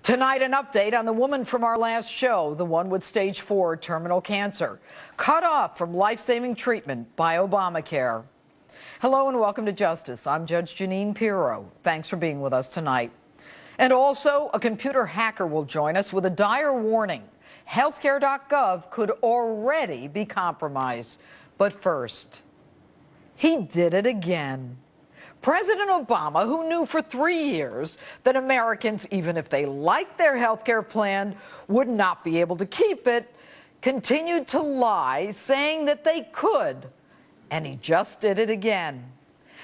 Tonight, an update on the woman from our last show, the one with stage 4 terminal cancer, cut off from life-saving treatment by Obamacare. Hello and welcome to Justice. I'm Judge Jeanine Pirro. Thanks for being with us tonight. And also, a computer hacker will join us with a dire warning. Healthcare.gov could already be compromised. But first, he did it again. President Obama, who knew for 3 years that Americans, even if they liked their health care plan, would not be able to keep it, continued to lie, saying that they could. And he just did it again.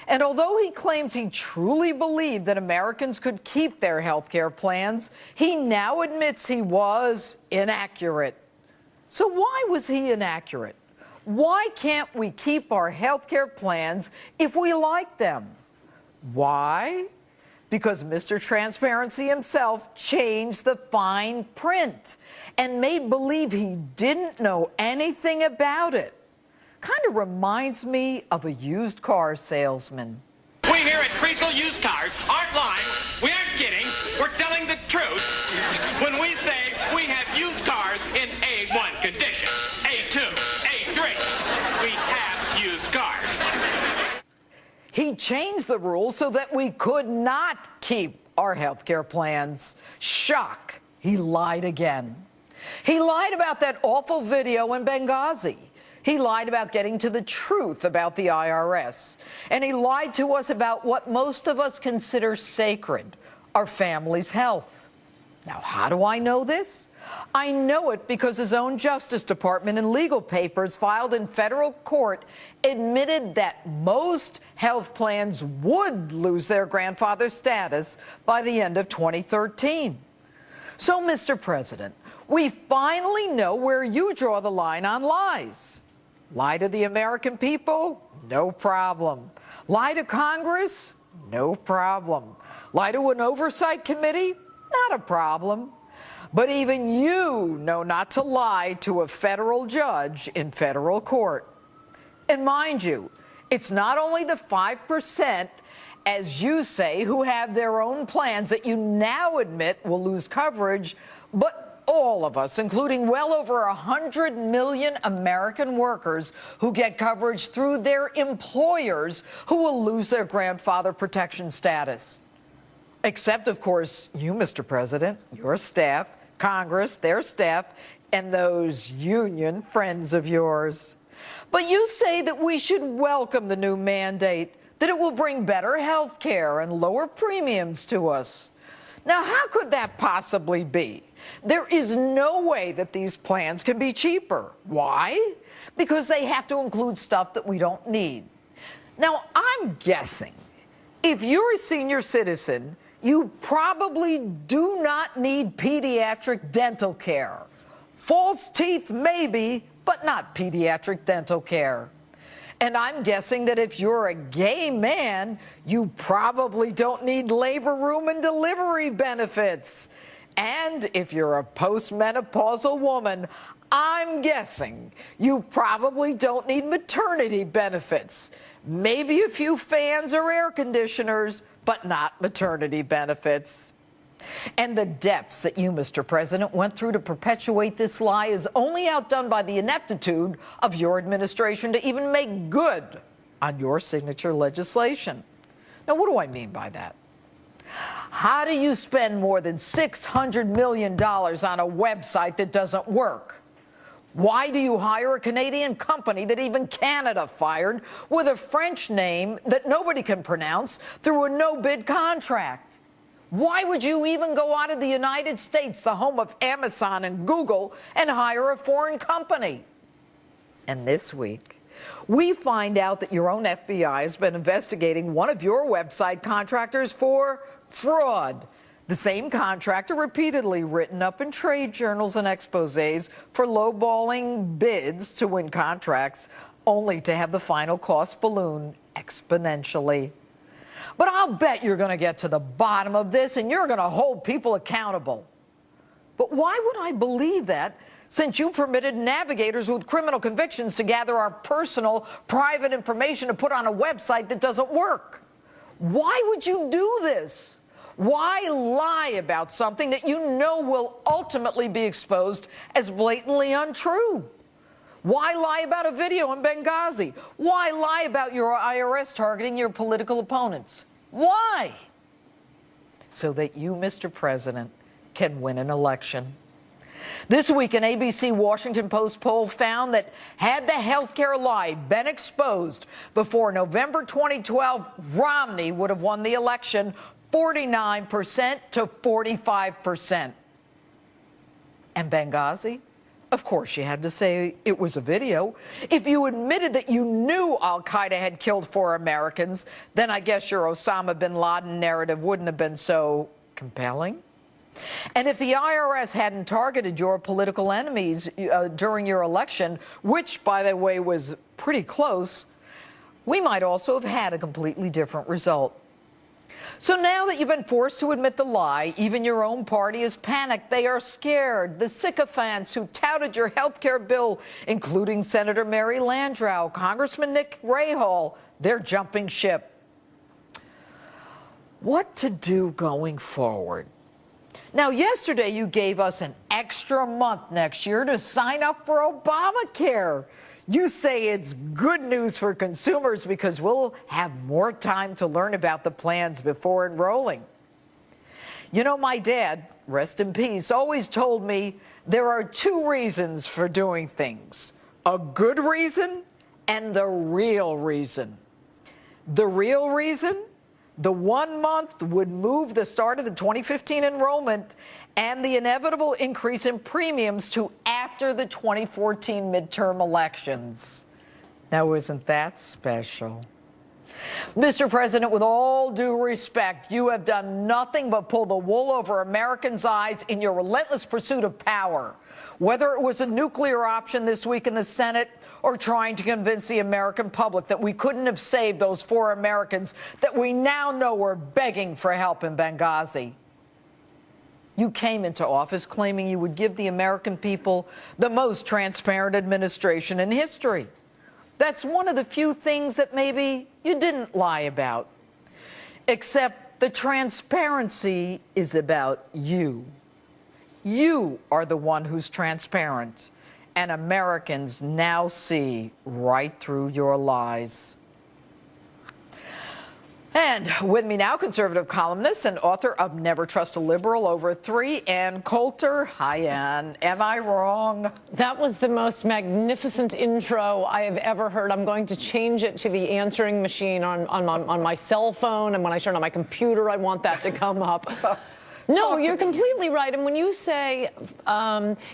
And although he claims he truly believed that Americans could keep their health care plans, he now admits he was inaccurate. So why was he inaccurate? Why can't we keep our health care plans if we like them? Why? Because Mr. Transparency himself changed the fine print and made believe he didn't know anything about it. Kind of reminds me of a used car salesman. We here at Pirro Used Cars aren't lying. We aren't kidding. We're telling the truth when we say we have used cars in A1 condition, A2, A3. We have used cars. He changed the rules so that we could not keep our health care plans. Shock, he lied again. He lied about that awful video in Benghazi. He lied about getting to the truth about the IRS. And he lied to us about what most of us consider sacred, our family's health. Now, how do I know this? I know it because his own Justice Department in legal papers filed in federal court admitted that most health plans would lose their grandfather status by the end of 2013. So, Mr. President, we finally know where you draw the line on lies. Lie to the American people? No problem. Lie to Congress? No problem. Lie to an oversight committee? Not a problem. But even you know not to lie to a federal judge in federal court. And mind you, it's not only the 5%, as you say, who have their own plans that you now admit will lose coverage, but all of us, including well over 100 million American workers who get coverage through their employers, who will lose their grandfather protection status. Except, of course, you, Mr. President, your staff, Congress, their staff, and those union friends of yours. But you say that we should welcome the new mandate, that it will bring better health care and lower premiums to us. Now, how could that possibly be? There is no way that these plans can be cheaper. Why? Because they have to include stuff that we don't need. Now, I'm guessing if you're a senior citizen, you probably do not need pediatric dental care. False teeth, maybe, but not pediatric dental care. And I'm guessing that if you're a gay man, you probably don't need labor room and delivery benefits. And if you're a postmenopausal woman, I'm guessing you probably don't need maternity benefits. Maybe a few fans or air conditioners, but not maternity benefits. And the depths that you, Mr. President, went through to perpetuate this lie is only outdone by the ineptitude of your administration to even make good on your signature legislation. Now, what do I mean by that? How do you spend more than $600 million on a website that doesn't work? Why do you hire a Canadian company that even Canada fired with a French name that nobody can pronounce through a no-bid contract? Why would you even go out of the United States, the home of Amazon and Google, and hire a foreign company? And this week, we find out that your own FBI has been investigating one of your website contractors for fraud. The same contractor repeatedly written up in trade journals and exposés for lowballing bids to win contracts, only to have the final cost balloon exponentially. But I'll bet you're going to get to the bottom of this and you're going to hold people accountable. But why would I believe that, since you permitted navigators with criminal convictions to gather our personal, private information to put on a website that doesn't work? Why would you do this? Why lie about something that you know will ultimately be exposed as blatantly untrue? Why lie about a video in Benghazi? Why lie about your IRS targeting your political opponents? Why? So that you, Mr. President, can win an election. This week, an ABC Washington Post poll found that had the healthcare lie been exposed before November 2012, Romney would have won the election 49% to 45%. And Benghazi? Of course, you had to say it was a video. If you admitted that you knew al-Qaeda had killed 4 Americans, then I guess your Osama bin Laden narrative wouldn't have been so compelling. And if the IRS hadn't targeted your political enemies during your election, which, by the way, was pretty close, we might also have had a completely different result. So now that you've been forced to admit the lie, even your own party is panicked. They are scared. The sycophants who touted your health care bill, including Senator Mary Landrieu, Congressman Nick Rahall, they're jumping ship. What to do going forward? Now, yesterday you gave us an extra month next year to sign up for Obamacare. You say it's good news for consumers because we'll have more time to learn about the plans before enrolling. You know, my dad, rest in peace, always told me there are 2 reasons for doing things: a good reason and the real reason. The real reason? The 1 month would move the start of the 2015 enrollment and the inevitable increase in premiums to after the 2014 midterm elections. Now, isn't that special? Mr. President, with all due respect, you have done nothing but pull the wool over Americans' eyes in your relentless pursuit of power. Whether it was a nuclear option this week in the Senate or trying to convince the American public that we couldn't have saved those 4 Americans that we now know were begging for help in Benghazi. You came into office claiming you would give the American people the most transparent administration in history. That's one of the few things that maybe you didn't lie about. Except the transparency is about you. You are the one who's transparent, and Americans now see right through your lies. And with me now, conservative columnist and author of Never Trust a Liberal Over 3, Ann Coulter. Hi, Ann. Am I wrong? That was the most magnificent intro I have ever heard. I'm going to change it to the answering machine on my cell phone, and when I turn on my computer, I want that to come up. No, you're completely right. And when you say,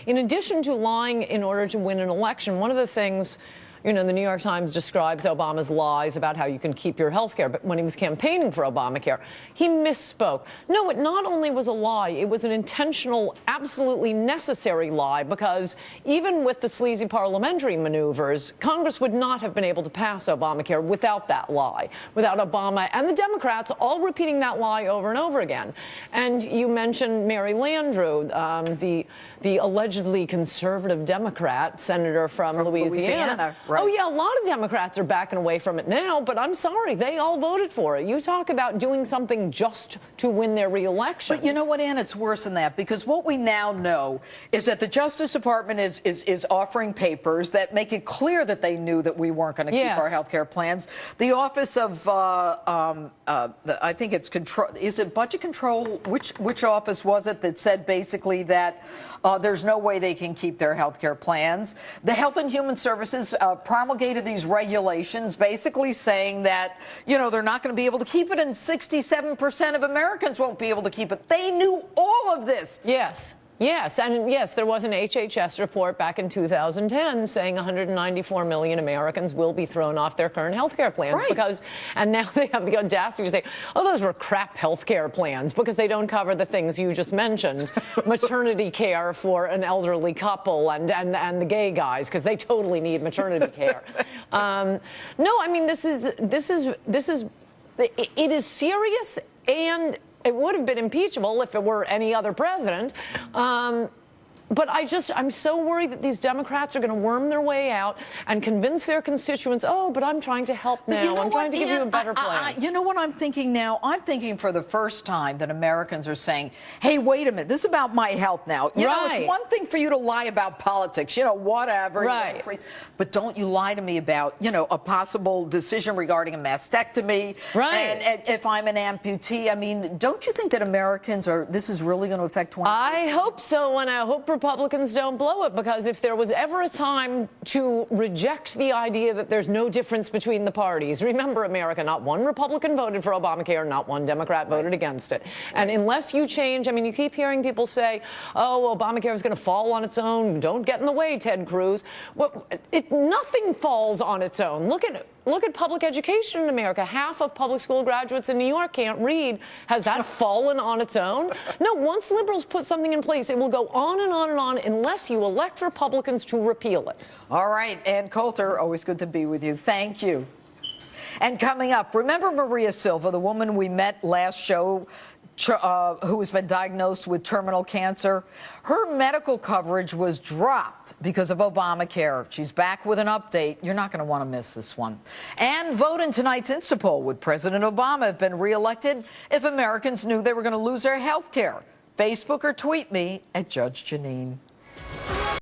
in addition to lying in order to win an election, one of the things, you know, the New York Times describes Obama's lies about how you can keep your health care. But when he was campaigning for Obamacare, he misspoke. No, it not only was a lie, it was an intentional, absolutely necessary lie, because even with the sleazy parliamentary maneuvers, Congress would not have been able to pass Obamacare without that lie, without Obama and the Democrats all repeating that lie over and over again. And you mentioned Mary Landrieu, the allegedly conservative Democrat senator from Louisiana. Right. Oh, yeah, a lot of Democrats are backing away from it now, but I'm sorry, they all voted for it. You talk about doing something just to win their re-election. But you know what, Ann? It's worse than that, because what we now know is that the Justice Department is offering papers that make it clear that they knew that we weren't going to keep our health care plans. The Office of, I think it's control, is it budget control? Which office was it that said basically that there's no way they can keep their health care plans? The Health and Human Services promulgated these regulations basically saying that, you know, they're not going to be able to keep it, and 67% of Americans won't be able to keep it. They knew all of this. Yes. Yes, and yes, there was an HHS report back in 2010 saying 194 million Americans will be thrown off their current health care plans because, and now they have the audacity to say, oh, those were crap health care plans because they don't cover the things you just mentioned, maternity care for an elderly couple and the gay guys, because they totally need maternity care. No, I mean, it is serious, and it would have been impeachable if it were any other president. But I'm so worried that these Democrats are going to worm their way out and convince their constituents, oh, but I'm trying to help now. I'm trying to give you a better plan. You know what I'm thinking now? I'm thinking for the first time that Americans are saying, hey, wait a minute, this is about my health now. You know, it's one thing for you to lie about politics, whatever. Right. But don't you lie to me about, a possible decision regarding a mastectomy. Right. And if I'm an amputee, I mean, don't you think that Americans this is really going to affect 20? I hope so, and I hope Republicans don't blow it, because if there was ever a time to reject the idea that there's no difference between the parties, remember, America, not one Republican voted for Obamacare, not one Democrat voted against it. And unless you change, I mean, you keep hearing people say, oh, Obamacare is going to fall on its own. Don't get in the way, Ted Cruz. Well, nothing falls on its own. Look at public education in America. Half of public school graduates in New York can't read. Has that fallen on its own? No, once liberals put something in place, it will go on and on and on unless you elect Republicans to repeal it. All right, Ann Coulter, always good to be with you. Thank you. And coming up, remember Maria Silva, the woman we met last show, who has been diagnosed with terminal cancer? Her medical coverage was dropped because of Obamacare. She's back with an update. You're not going to want to miss this one. And vote in tonight's Insta poll. Would President Obama have been reelected if Americans knew they were going to lose their health care? Facebook or tweet me at Judge Jeanine.